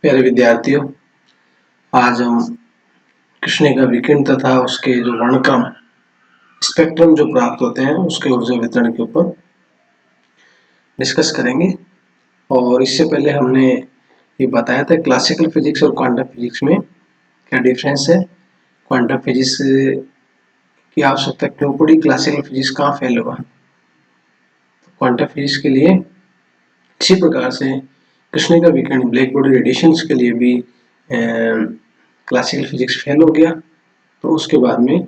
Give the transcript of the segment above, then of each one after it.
प्यारे विद्यार्थियों, आज हम कृष्णिका विकिरण तथा उसके जो वर्णक्रम स्पेक्ट्रम जो प्राप्त होते हैं उसके ऊर्जा वितरण के ऊपर डिस्कस करेंगे। और इससे पहले हमने ये बताया था क्लासिकल फिजिक्स और क्वांटम फिजिक्स में क्या डिफरेंस है, क्वांटम फिजिक्स की आवश्यकता क्यों पड़ी, क्लासिकल फिजिक्स कहाँ फेल हुआ। क्वांटम फिजिक्स के लिए इसी प्रकार से कृष्णिका विकिरण ब्लैक बॉडी रेडिएशन के लिए भी क्लासिकल फिजिक्स फेल हो गया। तो उसके बाद में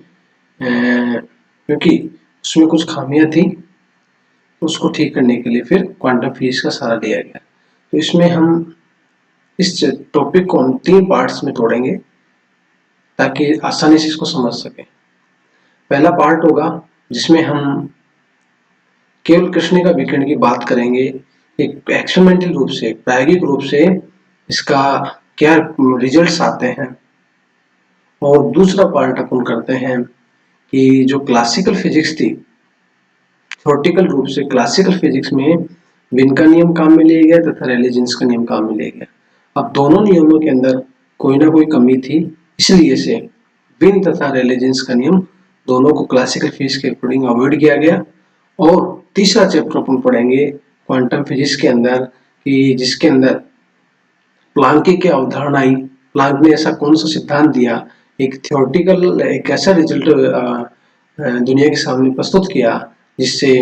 क्योंकि उसमें कुछ खामियां थी तो उसको ठीक करने के लिए फिर क्वांटम फिजिक्स का सहारा लिया गया। तो इसमें हम इस टॉपिक को हम 3 पार्ट्स में तोड़ेंगे ताकि आसानी से इसको समझ सकें। पहला पार्ट होगा जिसमें हम केवल कृष्णिका विकिरण की बात करेंगे, एक एक्सपेरिमेंटल रूप से, प्रायोगिक रूप से इसका क्या रिजल्ट्स आते हैं। और दूसरा पार्ट अपन करते हैं कि जो क्लासिकल फिजिक्स थी, थ्योरेटिकल रूप से क्लासिकल फिजिक्स में विन का नियम काम में लिया गया तथा रेले जीन्स का नियम काम में लिया गया। अब दोनों नियमों के अंदर कोई ना कोई कमी थी, इसलिए से विन तथा रेले जीन्स का नियम दोनों को क्लासिकल फिजिक्स के अकॉर्डिंग अवॉइड किया गया। और तीसरा चैप्टर अपन पढ़ेंगे क्वांटम फिजिक्स के अंदर कि जिसके अंदर प्लांक की अवधारणा आई, प्लांक ने ऐसा कौन सा सिद्धांत दिया, एक थ्योरेटिकल एक ऐसा रिजल्ट दुनिया के सामने प्रस्तुत किया जिससे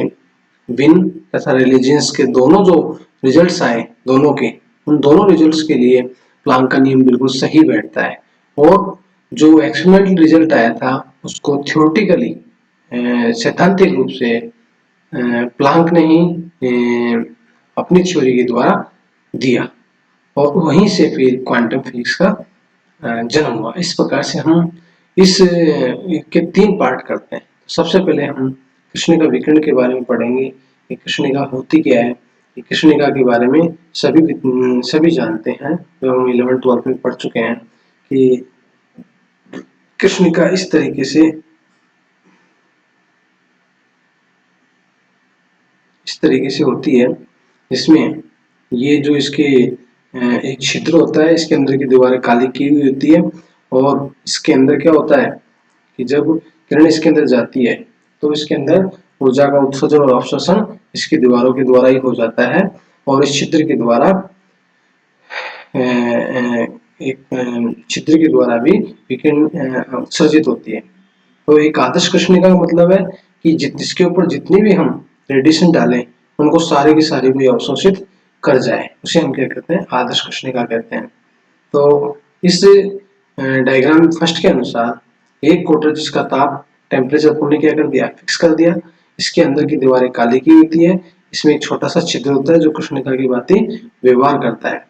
विन तथा रिलीजियंस के दोनों जो रिजल्ट्स आए दोनों के, उन दोनों रिजल्ट्स के लिए प्लांक का नियम बिल्कुल सही बैठता है। और जो एक्सपेरिमेंटल रिजल्ट आया था उसको थ्योरेटिकली सैद्धांतिक रूप से प्लांक ने ही अपनी थ्योरी के द्वारा दिया और वहीं से फिर क्वांटम फिजिक्स का जन्म हुआ। इस प्रकार से हम इस के 3 पार्ट करते हैं। सबसे पहले हम कृष्णिका विकिरण के बारे में पढ़ेंगे कि कृष्णिका होती क्या है। कृष्णिका के बारे में सभी जानते हैं, जो हम 11th-12th में पढ़ चुके हैं कि कृष्णिका इस तरीके से होती है जिसमें ये जो इसके एक छिद्र होता है, इसके अंदर की दीवारें काली की हुई होती है। और इसके अंदर क्या होता है कि जब किरण इसके अंदर जाती है तो इसके अंदर ऊर्जा का उत्सर्जन और अवशोषण इसकी दीवारों के द्वारा ही हो जाता है। और इस छिद्र के द्वारा एक छिद्र के द्वारा भी विकिरण उत्सर्जित होती है। तो एक आदर्श कृष्णिका का मतलब है कि जिसके ऊपर जितनी भी हम रेडिएशन डालें उनको सारे की सारी भी अवशोषित कर जाए, उसे हम क्या कहते हैं, आदर्श कृष्णिका कहते हैं। तो इस डायग्राम फर्स्ट के अनुसार एक क्वार्टर जिसका ताप टेम्परेचर को क्या कर दिया, फिक्स कर दिया, इसके अंदर की दीवारें काली की होती है, इसमें एक छोटा सा छिद्र होता है जो कृष्णिका की भांति व्यवहार करता है।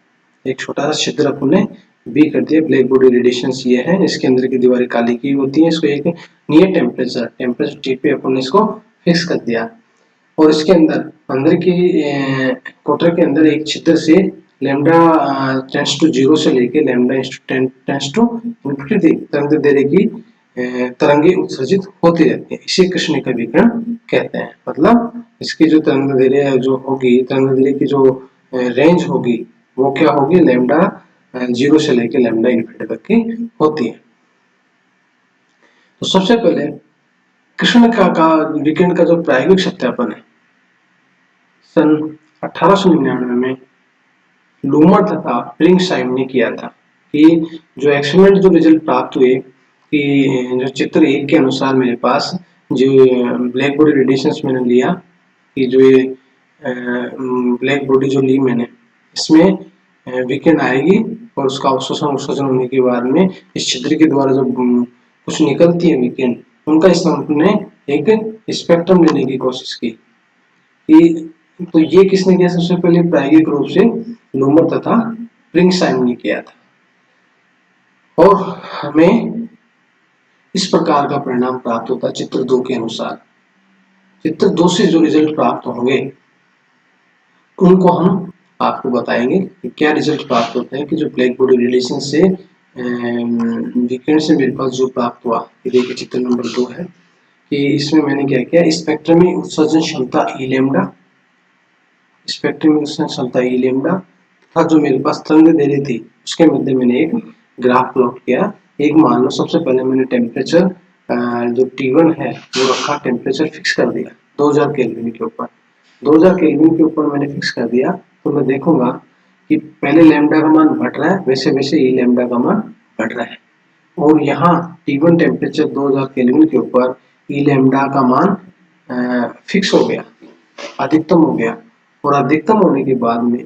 एक छोटा सा छिद्र अपन ने बी कर दिया, ब्लैक बॉडी रेडिएशन ये है, इसके अंदर की दीवारें काली की होती है, इसको एक नियर टेम्परेचर टी पे अपन ने इसको फिक्स कर दिया। और इसके अंदर की क्वार्टर के अंदर एक छिद्र से लैम्डा टेंड्स टू 0 से लेके लैम्डा टेंड्स टू इंफिनिटी तरंग दैर्ध्य की तरंगे उत्सर्जित होती रहती है। इसे कृष्णिका विकिरण कहते हैं। मतलब इसकी जो तरंग दैर्ध्य जो होगी, तरंग दैर्ध्य की जो रेंज होगी वो क्या होगी, लैम्डा 0 से लेके लैम्डा इंफिनिटी तक की होती है। तो सबसे पहले कृष्णिका का विकिरण का जो प्रायोगिक सत्यापन है सन 1899 में लूमर तथा प्रिंगसाइम ने किया था कि जो एक्सपेरिमेंट जो रिजल्ट प्राप्त हुए कि जो चित्र 1 के अनुसार मेरे पास जो ब्लैक बॉडी रेडिएशन मैंने लिया कि जो ये ब्लैक बॉडी जो ली मैंने, इसमें विकिरण आएगी और उसका अवशोषण होने के बाद में इस छिद्र के द्वारा जो कुछ निकलती है विकिरण, उनका हमने एक स्पेक्ट्रम लेने की कोशिश की। तो ये किसने किया, सबसे पहले प्रायोगिक रूप से लूमर तथा प्रिंगसाइम ने किया था। और हमें इस प्रकार का परिणाम प्राप्त होता है चित्र 2 के अनुसार। चित्र 2 से जो रिजल्ट प्राप्त होंगे उनको हम आपको बताएंगे कि क्या रिजल्ट प्राप्त होते हैं कि जो ब्लैक बॉडी रेडिएशन से विकिरण से मेरे पास जो प्राप्त हुआ। ये देखिए चित्र नंबर 2 है कि इसमें मैंने क्या किया, स्पेक्ट्रम में उत्सर्जन क्षमता ई लैम्डा, स्पेक्ट्रम में उत्सर्जन क्षमता ई लैम्डा तथा जो मेरे पास तरंग दैर्ध्य थी उसके मध्य मैंने एक ग्राफ प्लॉट किया। एक मान लो सबसे पहले मैंने टेम्परेचर जो T1 है वो रखा, टेम्परेचर फिक्स कर दिया 2000 केल्विन के ऊपर। 2000 केल्विन के ऊपर मैंने फिक्स कर दिया, तो मैं देखूंगा कि पहले लैम्डा का मान बढ़ रहा है, वैसे वैसे ई लैम्डा का मान बढ़ रहा है। और यहाँ T1 टेम्परेचर 2000 केल्विन के ऊपर ई लैम्डा का मान फिक्स हो गया, अधिकतम हो गया। और अधिकतम होने के बाद में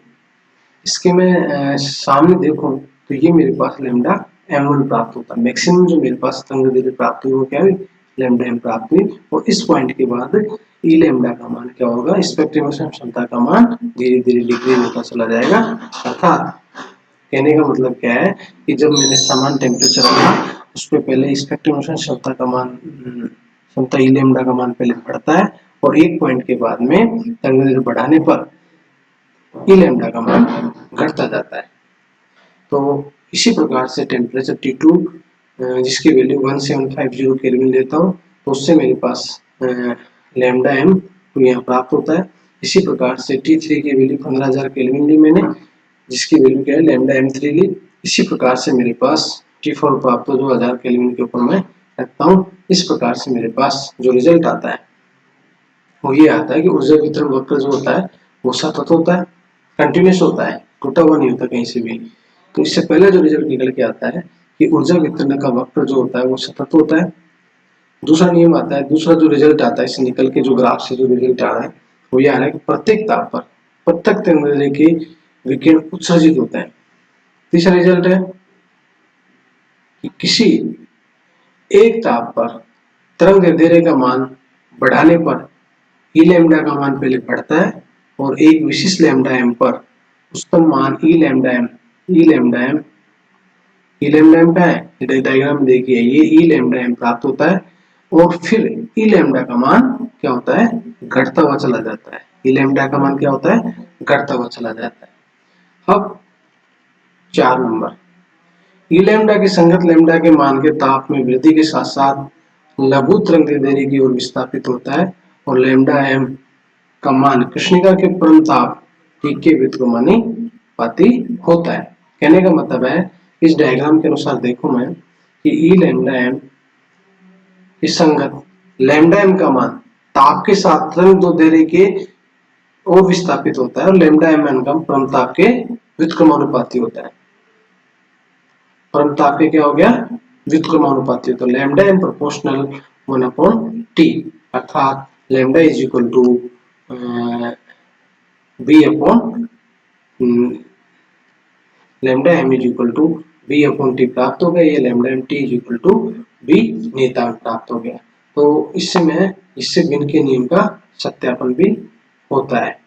इसके मैं सामने देखूं तो ये मेरे पास लैम्डा m1 प्राप्त होता है। मैक्सिमम जो मेरे पास तरंग प्राप्त हुई वो क्या हुई, लैम्डा m प्राप्त हुई। और इस पॉइंट के बाद ई लैम्डा का मान क्या होगा, स्पेक्ट्रम क्षमता का मान धीरे धीरे डिक्रीज होता चला जाएगा। अर्थात कहने का मतलब क्या है कि जब मैंने समान टेम्परेचर रखा उस पर पहले स्पेक्ट्रम क्षमता का मान, क्षमता ई लैम्डा का मान पहले बढ़ता है, और एक पॉइंट के बाद में तरंग बढ़ाने पर ई लैम्डा का मान घटता जाता है। तो इसी प्रकार से टेम्परेचर T2 जिसकी वैल्यू 1750 केल्विन लेता हूँ, तो उससे मेरे पास लैम्डा m यहाँ प्राप्त होता है। इसी प्रकार से T3 की वैल्यू 15000 केल्विन ली मैंने, जिसकी वैल्यू क्या है, लैम्डा m3 ली। इसी प्रकार से मेरे पास T4 प्राप्त हो जो 1000 केल्विन के ऊपर मैं रखता हूँ। इस प्रकार से मेरे पास जो रिजल्ट आता है वो ये आता है कि ऊर्जा वितरण वक्र जो होता है वो सतत होता है, कंटिन्यूस होता है, टूटा हुआ नहीं होता कहीं से भी। तो इससे पहले जो रिजल्ट निकल के आता है कि ऊर्जा वितरण का वक्र जो होता है वो सतत होता है। दूसरा नियम आता है, दूसरा जो रिजल्ट आता है इससे निकल के, जो ग्राफ से जो रिजल्ट आ रहा है वो ये आ रहा है कि प्रत्येक ताप पर प्रत्येक तरंग के विकिरण उत्सर्जित होते हैं। तीसरा रिजल्ट है कि किसी एक ताप पर तरंग दैर्ध्य का मान बढ़ाने पर ई लैम्डा का मान पहले बढ़ता है, और एक विशिष्ट लैम्डा एम पर उच्चतम मान ई लैम्डा एम क्या है, डायग्राम देखिए, ये ई लैम्डा एम प्राप्त होता है। और फिर ई लैम्डा का मान क्या होता है, घटता हुआ चला जाता है। ई लैम्डा का मान क्या होता है, घटता हुआ चला जाता है। अब 4 नंबर, ई लैम्डा की संगत लैम्डा के मान के ताप में वृद्धि के साथ साथ लघु तरंग दैर्ध्य की ओर विस्थापित होता है, और लैम्डा एम का मान कृष्णिका के परम ताप T के व्युत्क्रमानुपाती होता है। कहने का मतलब है, इस डायग्राम के अनुसार देखो मैं कि ई लैम्डा एम की संगत लैम्डा एम का मान ताप के साथ तरंग दैर्ध्य के ओर विस्थापित होता है, और लैम्डा एम का परम ताप के व्युत्क्रमानुपाती होता है। परम ताप के क्या हो गया, व्युत्क्रमानुपाती। तो लैम्डा एम प्रोपोर्शनल 1/T, अर्थात lambda is equal to b upon lambda m is equal to b upon t प्राप्त हो गया। ये lambda m t is equal to b नियतांक प्राप्त हो गया। तो इससे बिन के नियम का सत्यापन भी होता है।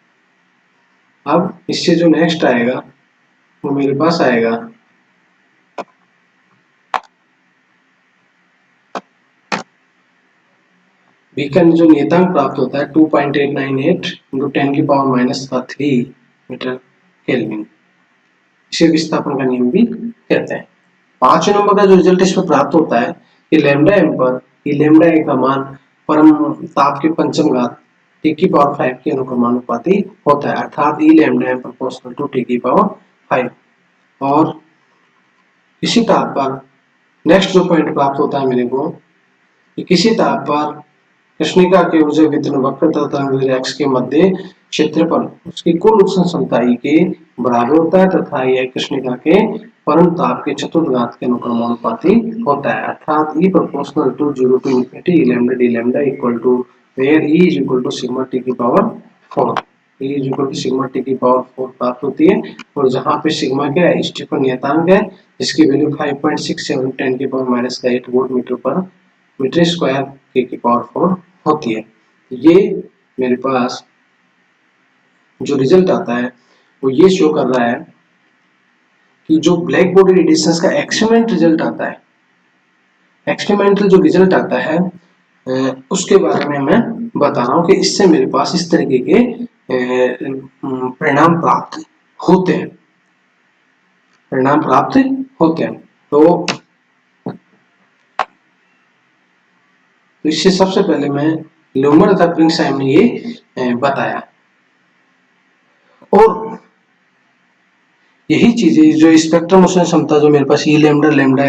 अब इससे जो नेक्स्ट आएगा वो मेरे पास आएगा B का जो नियतांक प्राप्त होता है 2.898 इंटू 10 की पावर माइनस 3 मीटर केल्विन। इसे विस्थापन का नियम भी कहते हैं। 5 नंबर का जो रिजल्ट इसमें प्राप्त होता है कि लैम्डा एम पर ई लैम्डा ए का मान परम ताप के पंचम घात T की पावर 5 के अनुक्रमानुपाती होता है, अर्थात E lambda M proportional to T की पावर 5। और इसी ताप पर नेक्स्ट जो पॉइंट प्राप्त होता है मेरे को कि किसी ताप पर कृष्णिका के ऊर्जा वितरण वक्र तथा तरंग x के मध्य क्षेत्रफल उसकी कुल उत्सर्जन क्षमता E के बराबर होता है, तथा यह कृष्णिका के परम ताप के चतुर्थ के अनुक्रमानुपाती होता है, अर्थात E proportional to 0 to infinity E lambda d lambda equal to where E is equal to sigma t की power 4, E is equal to sigma t की पावर 4 प्राप्त होती है। और जहाँ पे सिग्मा क्या है, स्टीफन नियतांक है, जिसकी वैल्यू 5.67 10 की पावर माइनस 8 वोल्ट मीटर पर मीटर स्क्वायर के की पावर 4 होती है। ये मेरे पास जो रिजल्ट आता है वो ये शो कर रहा है कि जो ब्लैक बॉडी रेडिएशन का एक्सपेरिमेंट रिजल्ट आता है, एक्सपेरिमेंटल जो रिजल्ट आता है उसके बारे में मैं बता रहा हूँ कि इससे मेरे पास इस तरीके के परिणाम प्राप्त होते हैं, परिणाम प्राप्त होते हैं। तो इससे सबसे पहले मैं ल्यूमर तथा प्रिंगसाइम ने ये बताया। और यही चीजें जो स्पेक्ट्रम मोशन क्षमता जो मेरे पास ई लैम्डा लैम्डा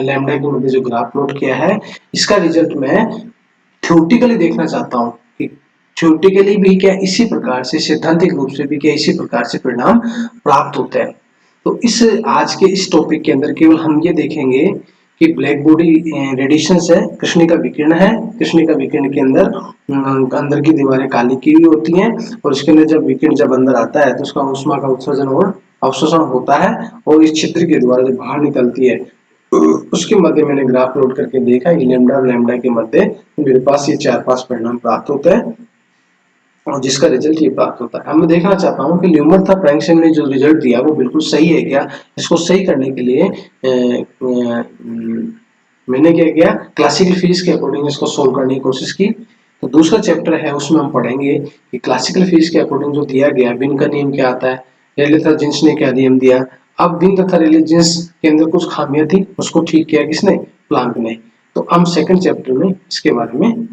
लैम्डा के मध्य जो ग्राफ प्लॉट किया है, इसका रिजल्ट मैं थ्योरेटिकली देखना चाहता हूँ कि थ्योरेटिकली भी क्या इसी प्रकार से, सैद्धांतिक रूप से भी क्या इसी प्रकार से परिणाम प्राप्त होते हैं। तो इस आज के इस टॉपिक के अंदर केवल हम ये देखेंगे कि ब्लैक बॉडी रेडिएशंस है, कृष्णिका विकिरण है। कृष्णिका विकिरण के अंदर की दीवारें काली की हुई होती हैं और इसके अंदर जब विकिरण जब अंदर आता है तो उसका ऊष्मा का उत्सर्जन और अवशोषण होता है और इस छिद्र के द्वारा जब बाहर निकलती है उसके मध्य मैंने ग्राफ प्लॉट करके देखा कि लैम्डा और लैम्डा के मध्य मेरे पास ये 4-5 परिणाम प्राप्त होते हैं और जिसका रिजल्ट ये प्राप्त होता है। अब मैं देखना चाहता हूँ कि ल्यूमर था फ्रैंकसन ने जो रिजल्ट दिया वो बिल्कुल सही है क्या। इसको सही करने के लिए मैंने क्या किया, क्लासिकल फिजिक्स के अकॉर्डिंग इसको सोल्व करने की कोशिश की। तो दूसरा चैप्टर है उसमें हम पढ़ेंगे कि क्लासिकल फिजिक्स के अकॉर्डिंग जो दिया गया विन का नियम क्या आता है, रेले तथा जीन्स ने क्या नियम दिया। अब विन तथा रेले जीन्स के अंदर कुछ खामियां थी, उसको ठीक किया किसने, प्लांक ने। तो हम सेकंड चैप्टर में इसके बारे में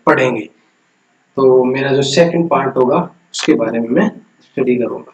पढ़ेंगे। तो मेरा जो सेकंड पार्ट होगा उसके बारे में मैं स्टडी करूंगा।